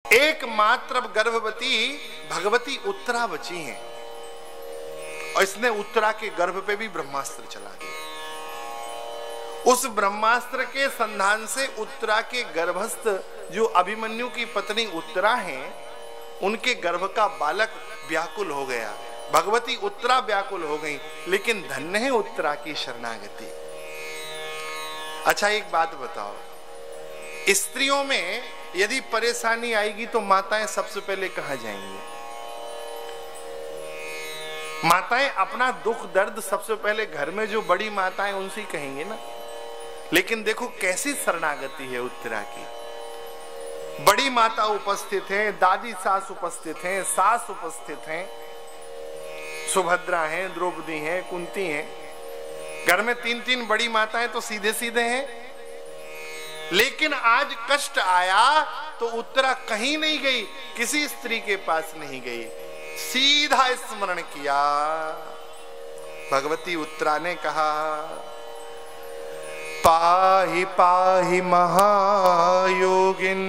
एकमात्र गर्भवती भगवती उत्तरा बची हैं और इसने उत्तरा के गर्भ पे भी ब्रह्मास्त्र चला दिया। उस ब्रह्मास्त्र के संधान से उत्तरा के गर्भस्थ जो अभिमन्यु की पत्नी उत्तरा हैं, उनके गर्भ का बालक व्याकुल हो गया। भगवती उत्तरा व्याकुल हो गई, लेकिन धन्य है उत्तरा की शरणागति। अच्छा एक बात बताओ, स्त्रियों में यदि परेशानी आएगी तो माताएं सबसे पहले कहां जाएंगी? माताएं अपना दुख दर्द सबसे पहले घर में जो बड़ी माताएं उनसे कहेंगे ना। लेकिन देखो कैसी शरणागति है उत्तरा की। बड़ी माता उपस्थित हैं, दादी सास उपस्थित हैं, सास उपस्थित हैं, सुभद्रा हैं, द्रौपदी हैं, कुंती हैं। घर में तीन तीन बड़ी माताएं तो सीधे सीधे हैं। लेकिन आज कष्ट आया तो उत्तरा कहीं नहीं गई, किसी स्त्री के पास नहीं गई, सीधा स्मरण किया। भगवती उत्तरा ने कहा, पाहि पाहि महायोगिन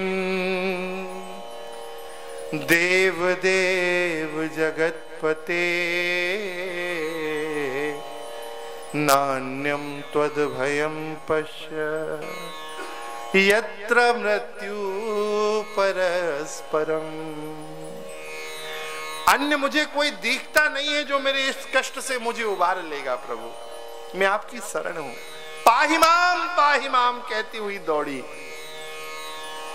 देव देव जगतपते नान्यम त्वद्भयं पश्य यत्र मृत्यु परस्परम। अन्य मुझे कोई दिखता नहीं है जो मेरे इस कष्ट से मुझे उबार लेगा। प्रभु मैं आपकी शरण हूं। पाहि माम कहती हुई दौड़ी।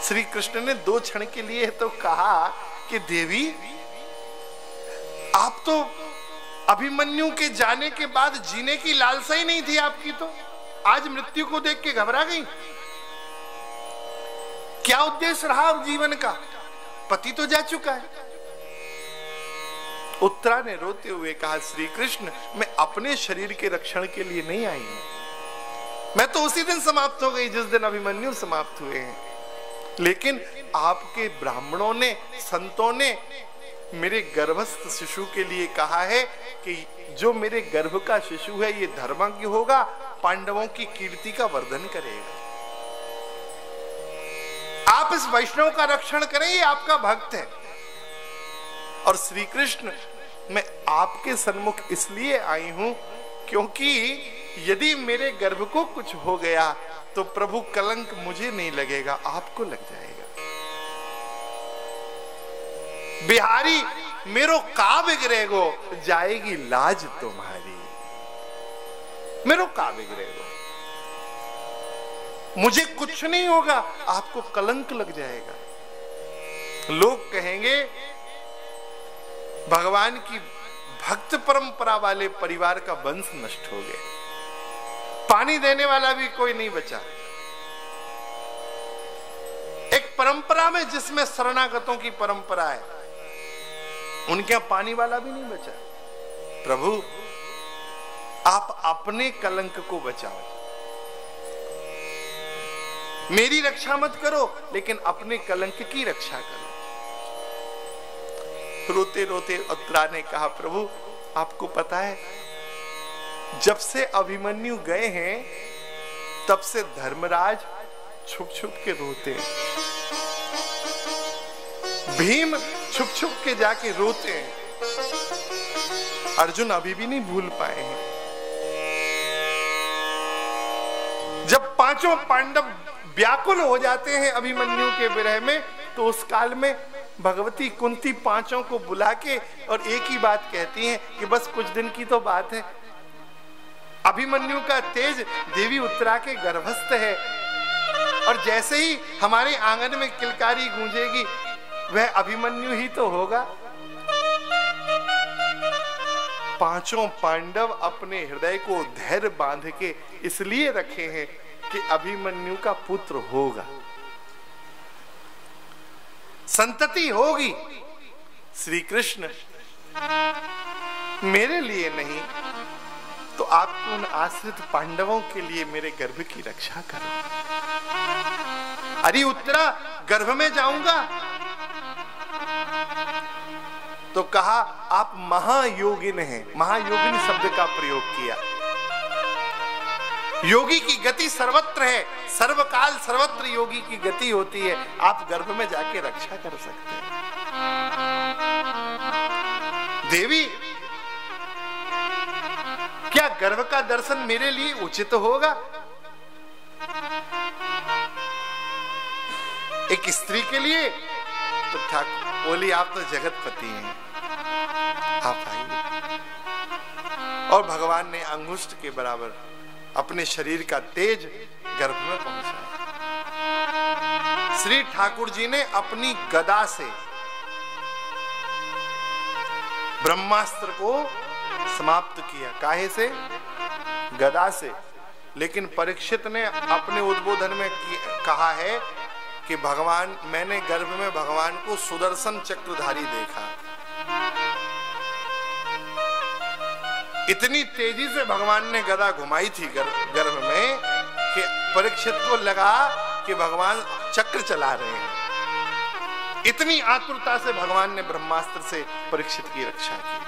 श्री कृष्ण ने 2 क्षण के लिए तो कहा कि देवी आप तो अभिमन्यु के जाने के बाद जीने की लालसा ही नहीं थी आपकी, तो आज मृत्यु को देख के घबरा गई। क्या उद्देश्य रहा जीवन का? पति तो जा चुका है। उत्तरा ने रोते हुए कहा, श्री कृष्ण मैं अपने शरीर के रक्षण के लिए नहीं आई हूं। मैं तो उसी दिन समाप्त हो गई जिस दिन अभिमन्यु समाप्त हुए हैं। लेकिन आपके ब्राह्मणों ने, संतों ने मेरे गर्भस्थ शिशु के लिए कहा है कि जो मेरे गर्भ का शिशु है ये धर्मज्ञ होगा, पांडवों की कीर्ति का वर्धन करेगा। आप इस वैष्णव का रक्षण करें, ये आपका भक्त है। और श्री कृष्ण मैं आपके सन्मुख इसलिए आई हूं क्योंकि यदि मेरे गर्भ को कुछ हो गया तो प्रभु कलंक मुझे नहीं लगेगा, आपको लग जाएगा। बिहारी मेरो का बिगड़ेगो, जाएगी लाज तुम्हारी। मेरो का बिगड़ेगो, मुझे कुछ नहीं होगा, आपको कलंक लग जाएगा। लोग कहेंगे भगवान की भक्त परंपरा वाले परिवार का वंश नष्ट हो गया, पानी देने वाला भी कोई नहीं बचा। एक परंपरा में जिसमें शरणागतों की परंपरा है, उनके यहां पानी वाला भी नहीं बचा। प्रभु आप अपने कलंक को बचाओ, मेरी रक्षा मत करो लेकिन अपने कलंक की रक्षा करो। रोते रोते उत्तरा ने कहा, प्रभु आपको पता है जब से अभिमन्यु गए हैं तब से धर्मराज छुप छुप के रोते हैं, भीम छुप छुप के जाके रोते हैं, अर्जुन अभी भी नहीं भूल पाए हैं। जब 5 पांडव व्याकुल हो जाते हैं अभिमन्यु के विरह में, तो उस काल में भगवती कुंती 5 को बुला के और एक ही बात कहती हैं कि बस कुछ दिन की तो बात है, अभिमन्यु का तेज देवी उत्तरा के गर्भस्थ है, और जैसे ही हमारे आंगन में किलकारी गूंजेगी वह अभिमन्यु ही तो होगा। 5 पांडव अपने हृदय को धैर्य बांध के इसलिए रखे हैं कि अभिमन्यु का पुत्र होगा, संतति होगी। श्री कृष्ण मेरे लिए नहीं तो आप उन आश्रित पांडवों के लिए मेरे गर्भ की रक्षा करो। अरे उत्तरा गर्भ में जाऊंगा तो कहा आप महायोगिन हैं, महायोगिन शब्द का प्रयोग किया। योगी की गति सर्वत्र है, सर्वकाल सर्वत्र योगी की गति होती है। आप गर्भ में जाके रक्षा कर सकते हैं। देवी, क्या गर्भ का दर्शन मेरे लिए उचित होगा? एक स्त्री के लिए? तो ठाकुर बोली, आप तो जगतपति हैं, आप आइए। और भगवान ने अंगुष्ठ के बराबर अपने शरीर का तेज गर्भ में पहुंचाया। श्री ठाकुर जी ने अपनी गदा से ब्रह्मास्त्र को समाप्त किया। काहे से? गदा से। लेकिन परीक्षित ने अपने उद्बोधन में कहा है कि भगवान, मैंने गर्भ में भगवान को सुदर्शन चक्रधारी देखा। इतनी तेजी से भगवान ने गदा घुमाई थी गर्भ में कि परीक्षित को लगा कि भगवान चक्र चला रहे हैं। इतनी आतुरता से भगवान ने ब्रह्मास्त्र से परीक्षित की रक्षा की।